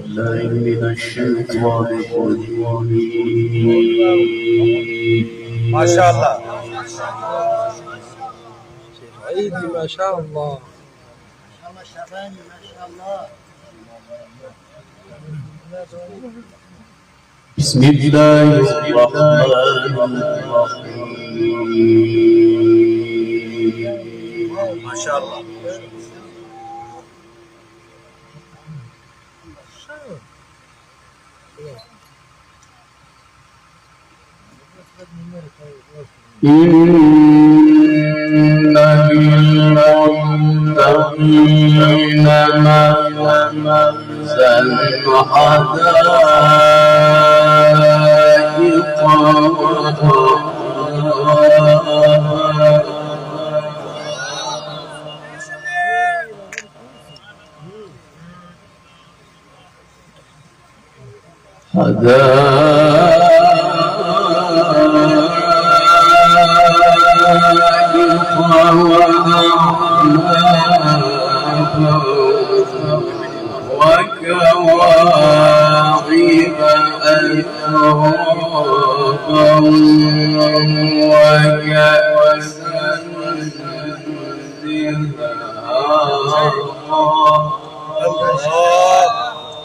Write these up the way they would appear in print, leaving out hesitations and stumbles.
بالله من الشيطان الرجيم. ما شاء الله شيخ عيدي ما شاء الله. شعباني ما شاء الله. بسم الله الرحمن الرحيم. ما شاء الله. إن للمتقين مفازا حدائق وكواعب أترابا وكأسا دهاقا.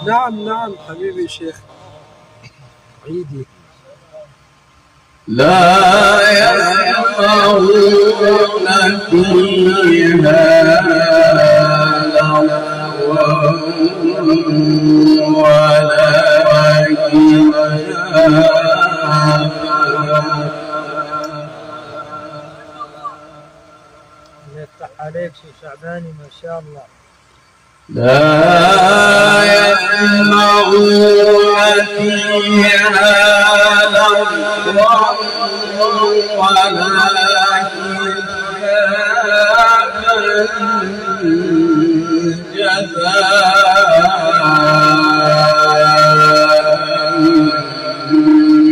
نعم نعم حبيبي شيخ عيدي. لا يسمعون فيها لغوا ولا كذابا. يفتح عليك شيخ شعباني ما شاء الله. لا يسمعون فيها لغوا ولا كذابا جزاء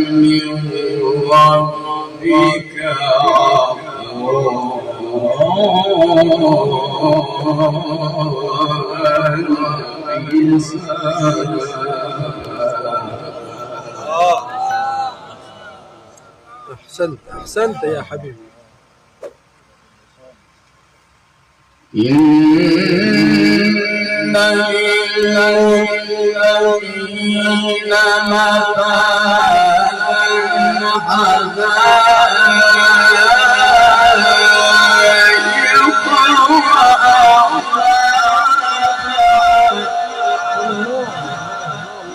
من ربك أحسنت أحسنت يا حبيبي. إن للمتقين مفازا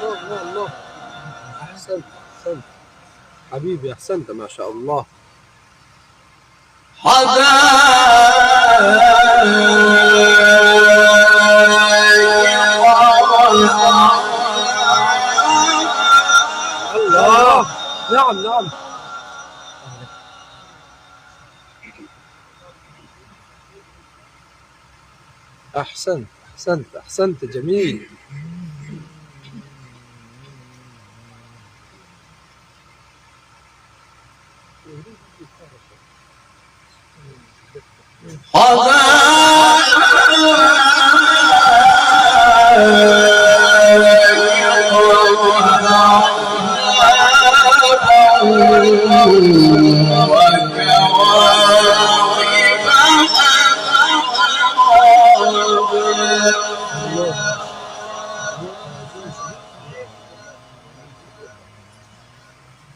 حدائق الله. أحسنت أحسنت حبيبي أحسنت ما شاء الله. الله. نعم نعم. أحسنت أحسنت أحسنت جميل.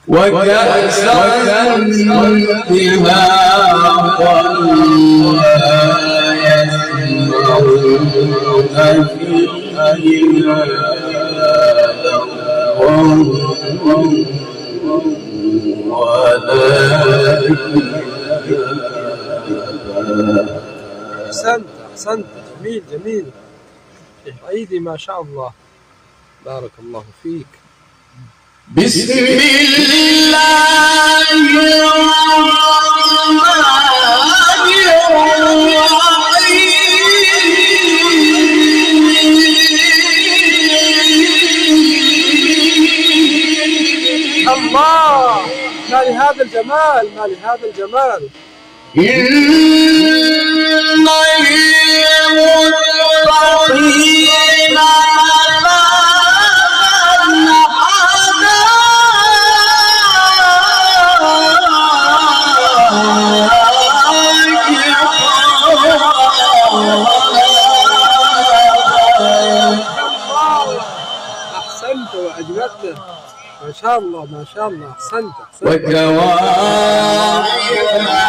وكأسا دهاقا لا يسمعون فيها لغوا ولا كذابا. أحسنت أحسنت جميل جميل شيخ عيدي ما شاء الله. بارك الله فيك. بسم الله الله. ما لهذا الجمال ما لهذا الجمال. إن للمتقين وأجملت. ما شاء الله ما شاء الله، أحسنت أحسنت. وكواعب الله.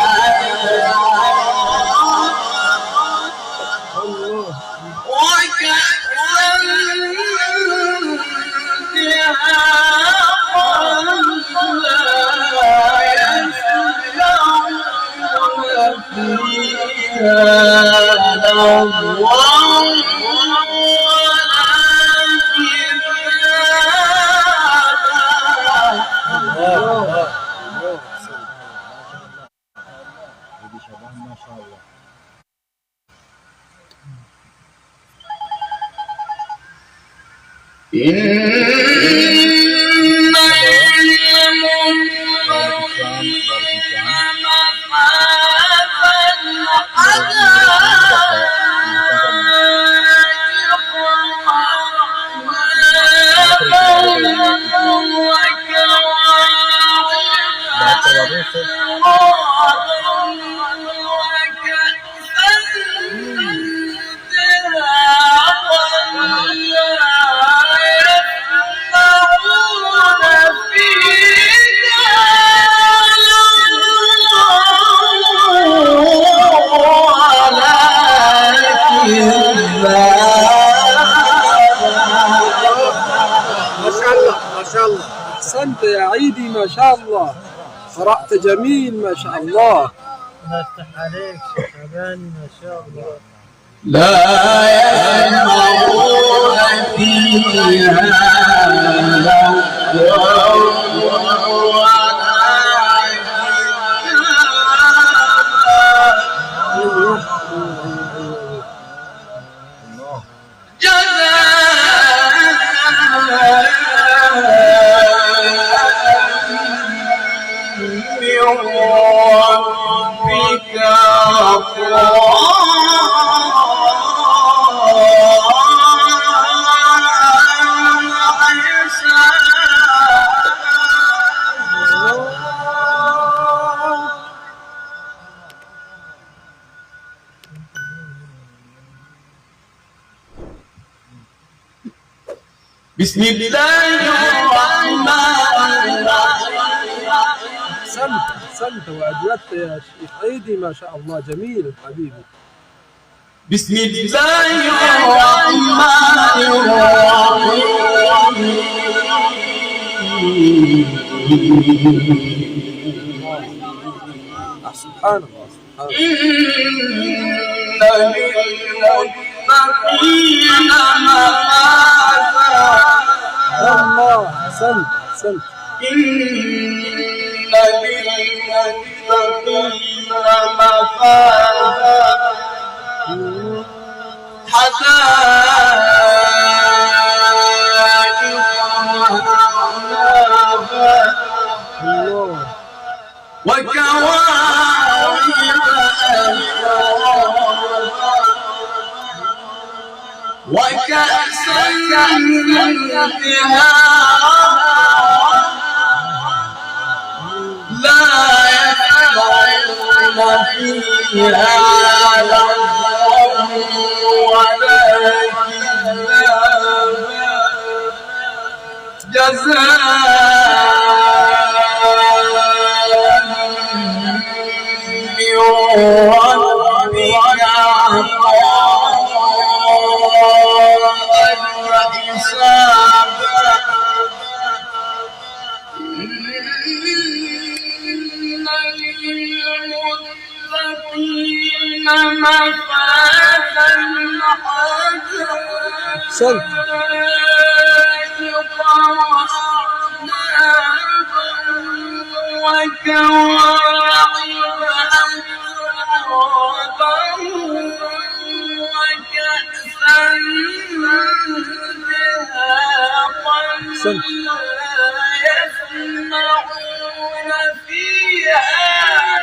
ما شاء الله. ما شاء الله أحسنت يا عيدي ما شاء الله، قرأت جميل ما شاء الله. الله يفتح عليك شيخ شعباني ما شاء الله. لا يسمعون فيها بسم الله الرحمن الرحيم. أحسنت أحسنت وأجودت يا شيخ عيدي ما شاء الله، جميل حبيبي. بسم الله الرحمن الرحيم. سبحان الله سبحان الله. إن للمتقين مفازا. الله أحسنت أحسنت. إن للمتقين مفازا حدائق وأعنابا وكواعب أترابا وكأسا دهاقا لا يسمعون فيها لغوا ولا كذابا جزاء من ربك عطاء وحسابا. إن للمتقين مفازا أحسنت. وكواعب أترابا وكأسا دهاقا لا يسمعون فيها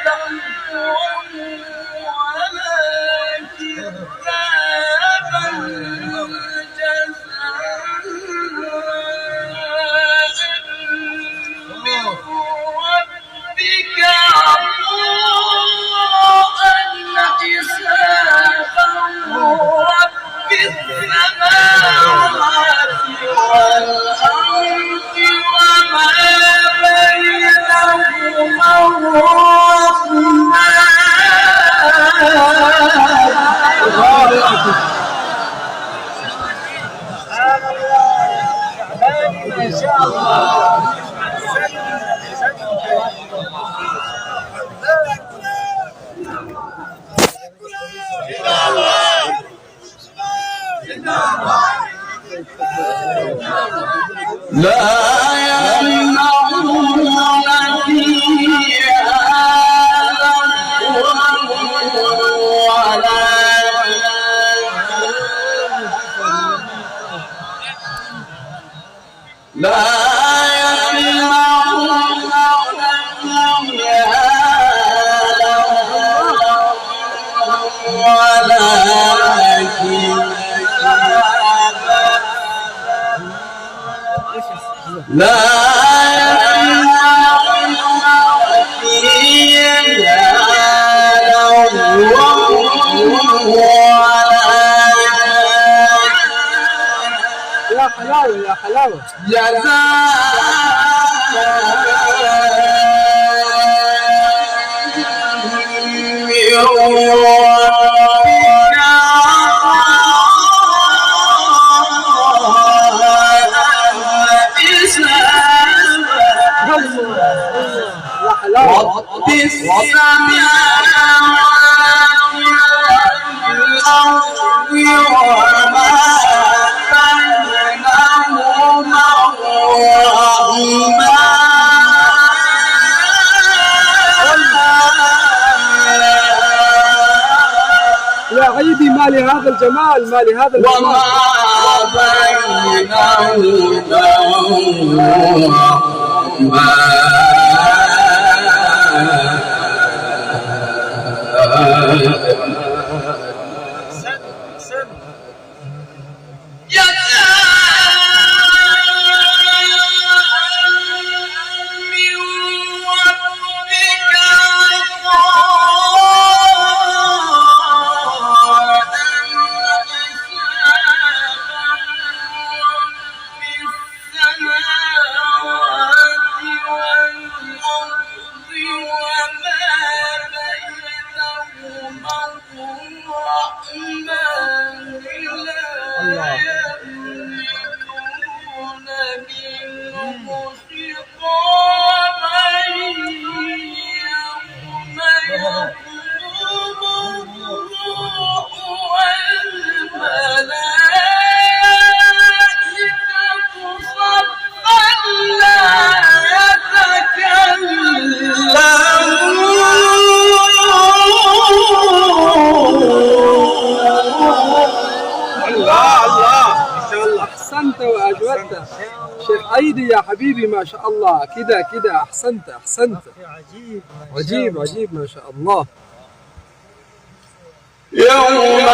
لغوا ولا كذابا جزاء من ربك عطاء حسابا. رب السماوات والأرض شعباني ما شاء الله. لا يمنعون فيها لا يا حلاوة يا حلاوة. رب السماوات والأرض وما بينهما يا عيدي ما لهذا الجمال، ما لهذا الجمال. وما أحسنت وأجودت شيخ عيدي يا حبيبي، ما شاء الله. كده كده أحسنت أحسنت. عجيب عجيب عجيب ما شاء الله. يوم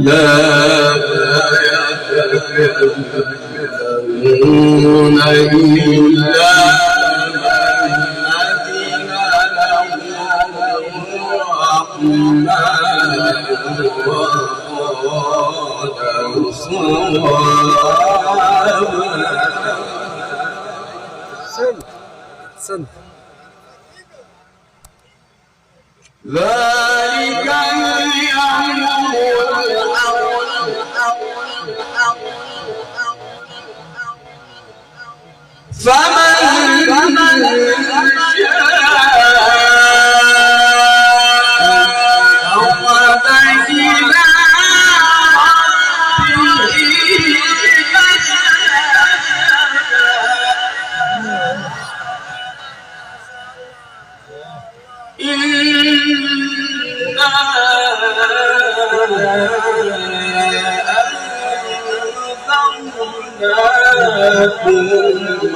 لا يتكلمون إلا من أذن له الرحمن وقال صوابا. أحسنت أحسنت. ذلك اليوم فمن أنذرناكم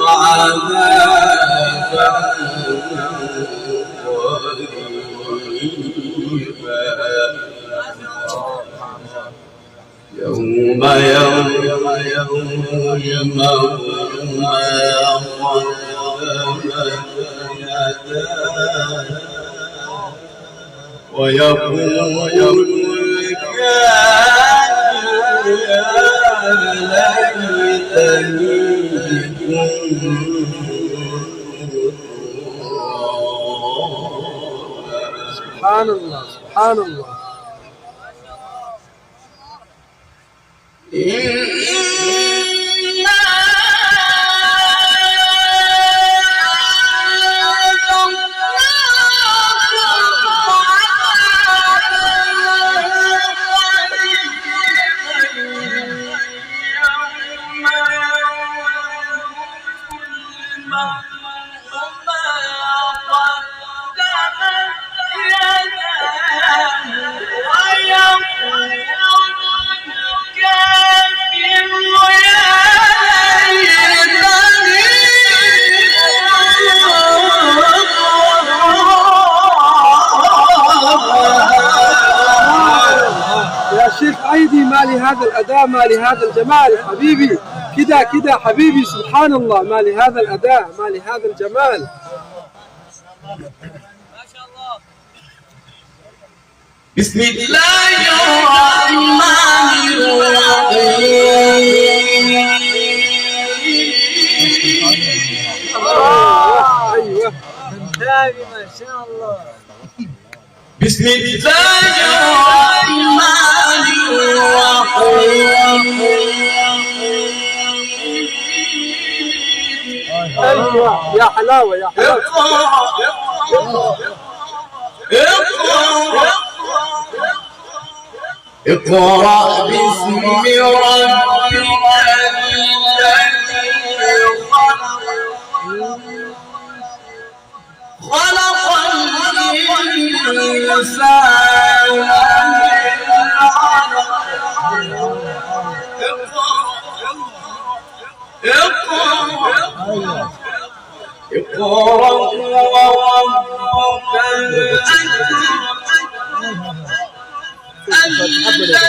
عذابا قريبا يوم ما قدمت يداه ويقول الكافر سبحان الله سبحان الله. شيخ عيدي ما لهذا الأداء، ما لهذا الجمال حبيبي، كده كده حبيبي سبحان الله، ما لهذا الأداء، ما لهذا الجمال. ما شاء الله. بسم الله الرحمن الرحيم. أيوه انتهي ما شاء الله. بسم الله الرحمن الرحيم. أيوه يا حلاوة يا حلاوة. اقرأ باسم ربك الذي خلق الإنسان من علق. اقرأ وربك الأكرم الذي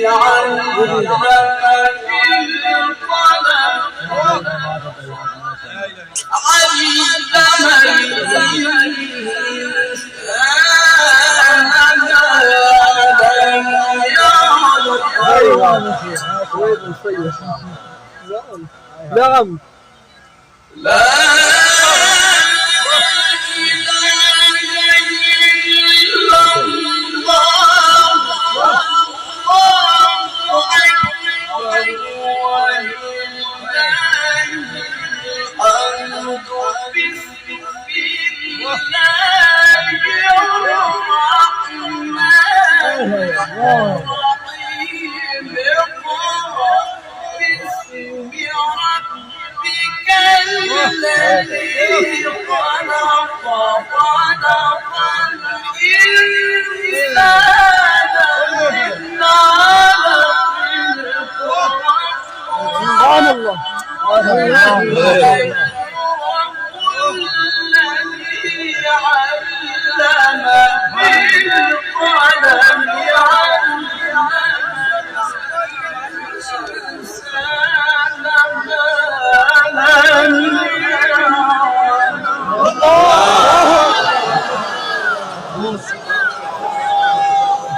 علم بالقلم علم الإنسان نعم. لا سبحان الله.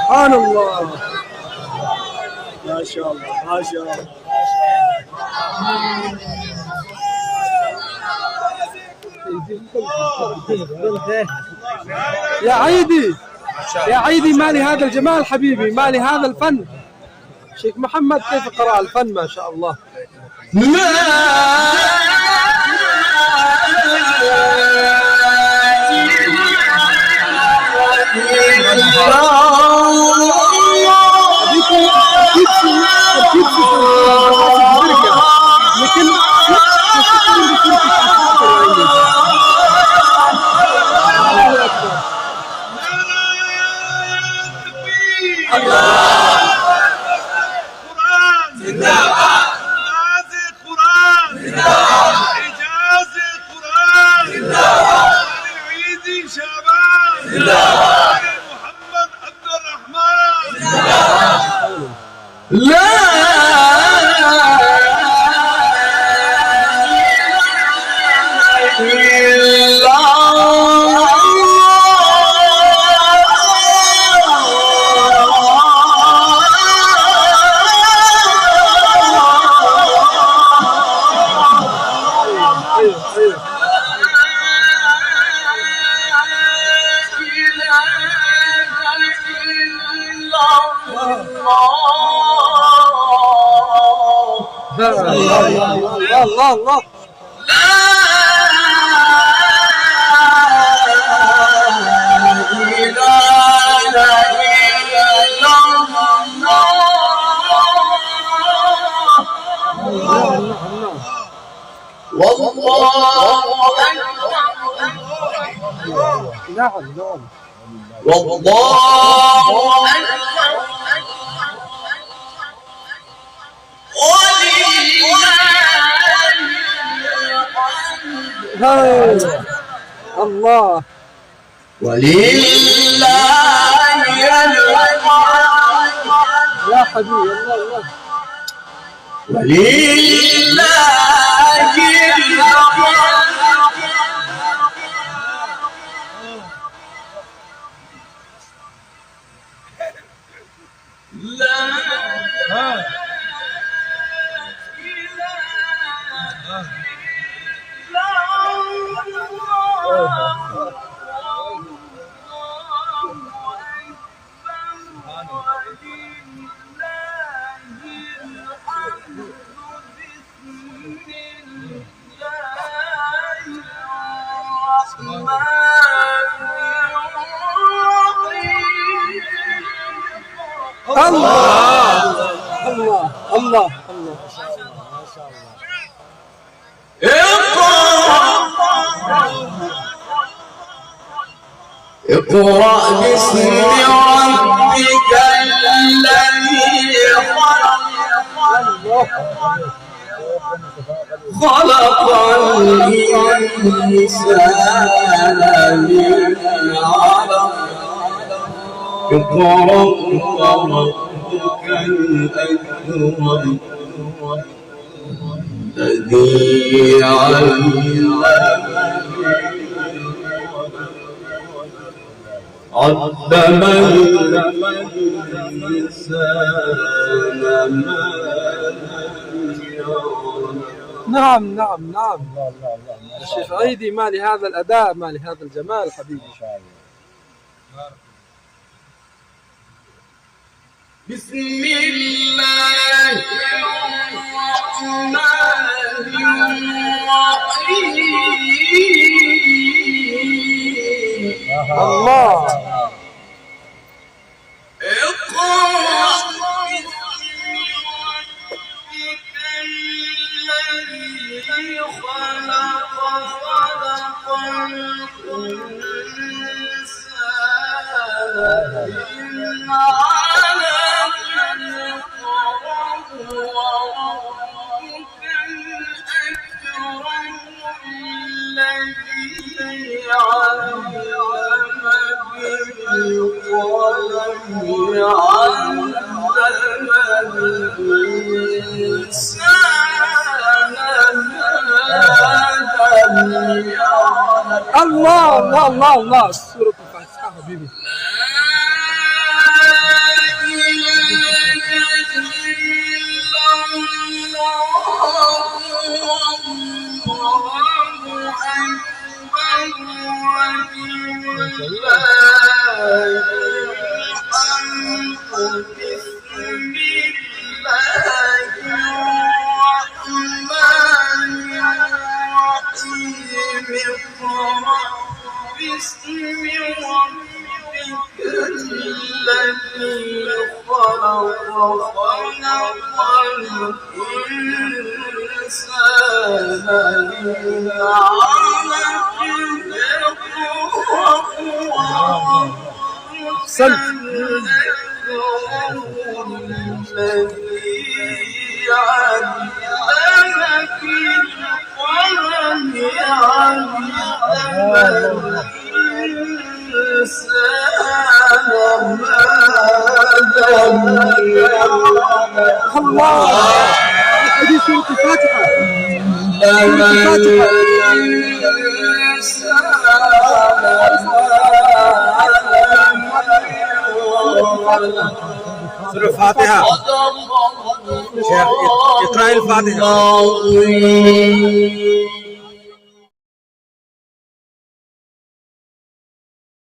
سبحان الله. ما شاء الله ما شاء الله. يا عيدي يا عيدي، ما لهذا الجمال حبيبي، ما لهذا الفن. شيخ محمد كيف قرأ الفن ما شاء الله. الله الله الله. والله نعم نعم. والله الله ولله يا حبيبي الله الله. ولله الله الله الله الله. اقرأ باسم ربك الذي خلق الإنسان من علق اقرأ وربك الأكرم الذي علم الإنسان ما نعم نعم نعم. الشيخ عيدي ما لهذا الأداء، ما لهذا الجمال حبيبي. بسم الله الرحمن الرحيم. الله. اقرأ باسم ربك الذي خلق الإنسان من علق وربك الأكرم الذي علم بالقلم علم الإنسان ما لم يعلم. الله الله الله الله. سورة الفاتحة حبيبي. باسم ربك الذي خلق الإنسان من علق الذي علم بالقلم علم الإنسان ما لم يعلم. الله. هذه سورة الفاتحة. سورة الفاتحة. شيخ اقرأ الفاتحة.